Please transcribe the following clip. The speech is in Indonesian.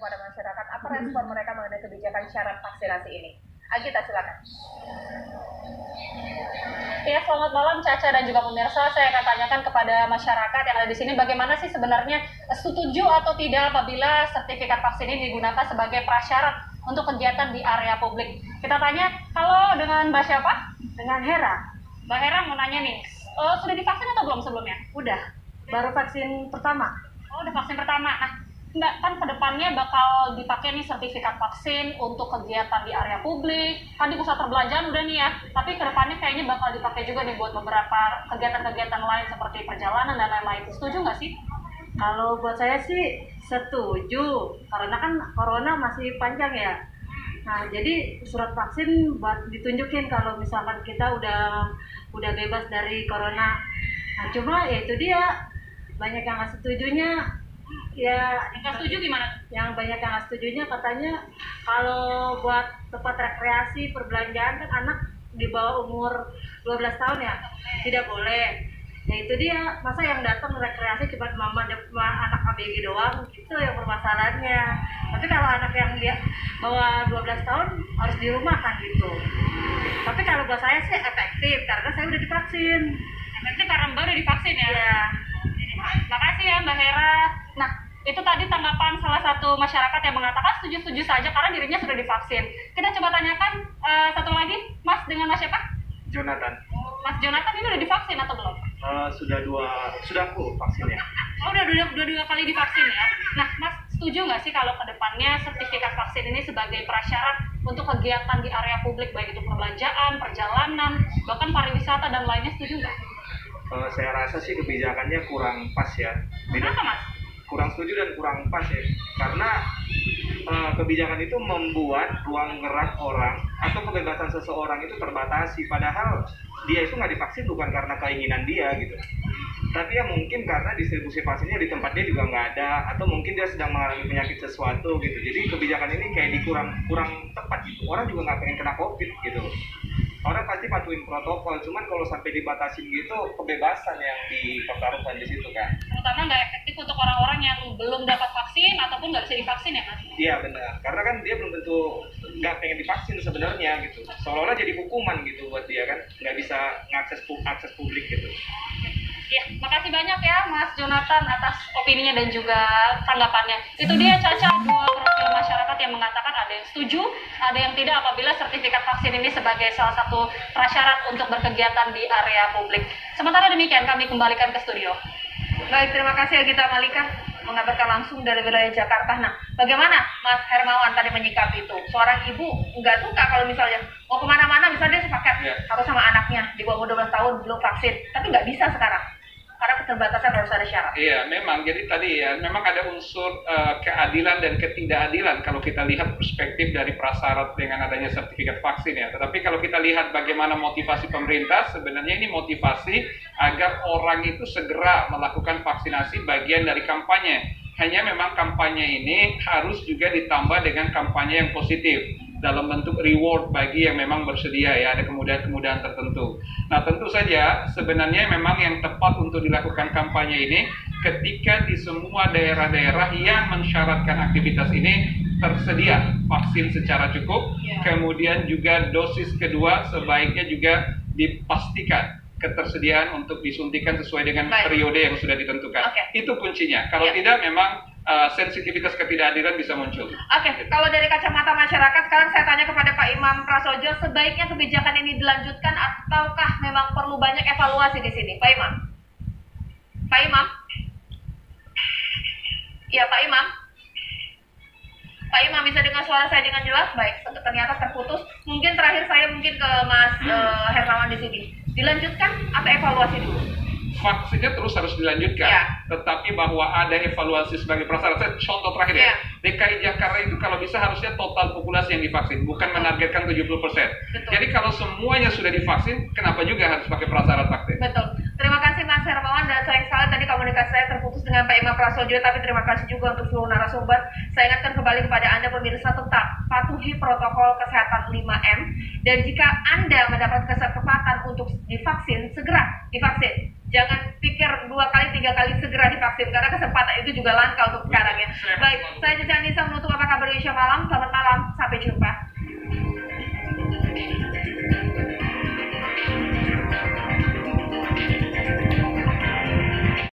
kepada masyarakat. Apa respon mereka mengenai kebijakan syarat vaksinasi ini? Agita, silakan. Ya, selamat malam Caca dan juga pemirsa. Saya akan tanyakan kepada masyarakat yang ada di sini bagaimana sih sebenarnya setuju atau tidak apabila sertifikat vaksin ini digunakan sebagai prasyarat untuk kegiatan di area publik. Kita tanya, halo, dengan Mbak siapa? Dengan Hera. Mbak Hera mau nanya nih, sudah divaksin atau belum sebelumnya? Udah, baru vaksin pertama. Oh, udah vaksin pertama. Nah, Mbak, kan kedepannya bakal dipakai nih sertifikat vaksin untuk kegiatan di area publik. Kan di pusat perbelanjaan udah nih ya, tapi kedepannya kayaknya bakal dipakai juga nih buat beberapa kegiatan-kegiatan lain seperti perjalanan dan lain-lain. Setuju nggak sih? Kalau buat saya sih setuju, karena kan corona masih panjang ya. Nah, jadi surat vaksin buat ditunjukin kalau misalkan kita udah bebas dari corona. Nah, cuma ya itu dia, banyak yang nggak setujunya. Ya, Nggak setuju gimana? yang banyak yang nggak setujunya katanya kalau buat tempat rekreasi perbelanjaan kan anak di bawah umur 12 tahun ya tidak boleh. Nah itu dia, masa yang datang rekreasi cuma mama anak ABG doang, itu yang permasalahannya. Tapi kalau anak yang dia bawah 12 tahun harus di rumah kan gitu. Tapi kalau buat saya sih efektif karena saya udah divaksin. Efektif karena Mbak udah divaksin ya? Iya. Makasih ya Mbak Hera. Nah, itu tadi tanggapan salah satu masyarakat yang mengatakan setuju-setuju saja karena dirinya sudah divaksin. Kita coba tanyakan satu lagi, Mas, dengan Mas siapa? Jonathan. Mas Jonathan ini udah divaksin atau belum? Sudah full vaksinnya. Oh, udah dua kali divaksin ya. Nah, Mas, setuju nggak sih kalau kedepannya sertifikat vaksin ini sebagai prasyarat untuk kegiatan di area publik, baik itu perbelanjaan, perjalanan, bahkan pariwisata dan lainnya, setuju nggak? Saya rasa sih kebijakannya kurang pas ya. Kenapa, Mas? Kurang setuju dan kurang pas ya. Karena kebijakan itu membuat ruang gerak orang atau kebebasan seseorang itu terbatasi. Padahal dia itu nggak divaksin bukan karena keinginan dia gitu. Tapi ya mungkin karena distribusi vaksinnya di tempat dia juga nggak ada, atau mungkin dia sedang mengalami penyakit sesuatu gitu. Jadi kebijakan ini kayak kurang tepat gitu. Orang juga nggak pengen kena COVID gitu. Orang pasti patuhin protokol, cuman kalau sampai dibatasin gitu, kebebasan yang dipertaruhkan di situ kan. Terutama nggak efektif untuk orang-orang yang belum dapat vaksin ataupun nggak bisa divaksin ya, Mas? Iya benar, karena kan dia belum tentu nggak pengen divaksin sebenarnya gitu. Seolah-olah jadi hukuman gitu buat dia kan, nggak bisa akses publik gitu. Ya, makasih banyak ya Mas Jonathan atas opininya dan juga tanggapannya. Itu dia Caca, dua profil masyarakat yang mengatakan ada yang setuju, ada yang tidak apabila sertifikat vaksin ini sebagai salah satu prasyarat untuk berkegiatan di area publik. Sementara demikian kami kembalikan ke studio. Baik, terima kasih Agita Malika mengabarkan langsung dari wilayah Jakarta. Nah, bagaimana Mas Hermawan tadi menyikapi itu? Seorang ibu nggak suka kalau misalnya mau kemana-mana, misalnya dia sepakat harus sama anaknya di bawah 12 tahun belum vaksin, tapi nggak bisa sekarang karena keterbatasan harus ada syarat. Iya, memang. Jadi tadi ya, memang ada unsur keadilan dan ketidakadilan kalau kita lihat perspektif dari prasyarat dengan adanya sertifikat vaksin ya. Tetapi kalau kita lihat bagaimana motivasi pemerintah, sebenarnya ini motivasi agar orang itu segera melakukan vaksinasi bagian dari kampanye. Hanya memang kampanye ini harus juga ditambah dengan kampanye yang positif dalam bentuk reward bagi yang memang bersedia ya, ada kemudahan-kemudahan tertentu. Nah tentu saja sebenarnya memang yang tepat untuk dilakukan kampanye ini ketika di semua daerah-daerah yang mensyaratkan aktivitas ini tersedia vaksin secara cukup, kemudian juga dosis kedua sebaiknya juga dipastikan ketersediaan untuk disuntikan sesuai dengan periode yang sudah ditentukan. Itu kuncinya. Kalau tidak memang sensitivitas ketidakadilan bisa muncul. Kalau dari kacamata masyarakat, sekarang saya tanya kepada Pak Imam Prasojo, sebaiknya kebijakan ini dilanjutkan ataukah memang perlu banyak evaluasi di sini, Pak Imam? Pak Imam? Iya, Pak Imam? Pak Imam bisa dengar suara saya dengan jelas? Baik, ternyata terputus. Mungkin terakhir saya ke Mas Hermawan di sini. Dilanjutkan atau evaluasi dulu? Vaksinnya terus harus dilanjutkan, tetapi bahwa ada evaluasi sebagai prasyarat. Saya contoh terakhir ya, DKI Jakarta itu kalau bisa harusnya total populasi yang divaksin, bukan menargetkan 70%. Jadi kalau semuanya sudah divaksin, kenapa juga harus pakai prasyarat vaksin? Betul. Terima kasih Mas Hermawan, dan sayang sekali tadi komunikasi saya terputus dengan Pak Imam Prasojo, tapi terima kasih juga untuk seluruh narasumber. Saya ingatkan kembali kepada Anda pemirsa, tetap patuhi protokol kesehatan 5M, dan jika Anda mendapat kesempatan untuk divaksin, segera divaksin. Jangan pikir 2 kali 3 kali segera divaksin karena kesempatan itu juga langka untuk sekarang ya. Baik, saya Caca Anissa menutup apa kabar Indonesia malam. Selamat malam, sampai jumpa.